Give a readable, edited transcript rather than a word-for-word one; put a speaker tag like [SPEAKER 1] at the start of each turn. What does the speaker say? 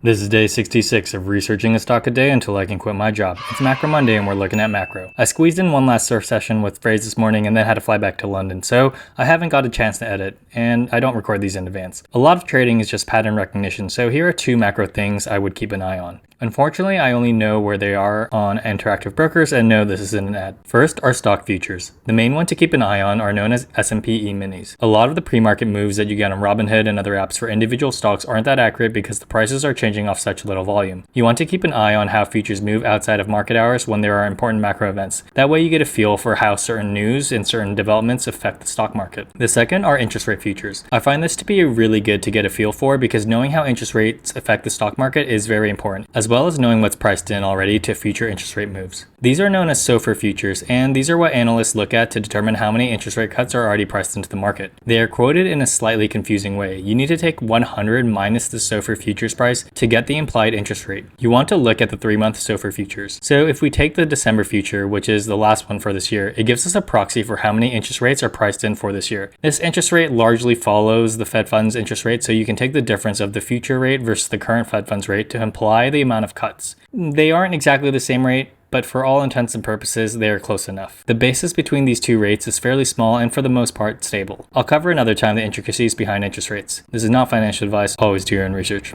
[SPEAKER 1] This is day 66 of researching a stock a day until I can quit my job. It's Macro Monday and we're looking at macro. I squeezed in one last surf session with Phrase this morning and then had to fly back to London, so I haven't got a chance to edit, and I don't record these in advance. A lot of trading is just pattern recognition, so here are two macro things I would keep an eye on. Unfortunately, I only know where they are on Interactive Brokers, and no, this isn't an ad. First are stock futures. The main one to keep an eye on are known as S&P E-minis. A lot of the pre-market moves that you get on Robinhood and other apps for individual stocks aren't that accurate because the prices are changing off such little volume. You want to keep an eye on how futures move outside of market hours when there are important macro events. That way you get a feel for how certain news and certain developments affect the stock market. The second are interest rate futures. I find this to be really good to get a feel for because knowing how interest rates affect the stock market is very important, as well as knowing what's priced in already to future interest rate moves. These are known as SOFR futures, and these are what analysts look at to determine how many interest rate cuts are already priced into the market. They are quoted in a slightly confusing way. You need to take 100 minus the SOFR futures price to get the implied interest rate. You want to look at the 3-month SOFR futures. So if we take the December future, which is the last one for this year, it gives us a proxy for how many interest rates are priced in for this year. This interest rate largely follows the Fed funds interest rate, so you can take the difference of the future rate versus the current Fed funds rate to imply the amount of cuts. They aren't exactly the same rate, but for all intents and purposes, they are close enough. The basis between these two rates is fairly small and for the most part stable. I'll cover another time the intricacies behind interest rates. This is not financial advice, always do your own research.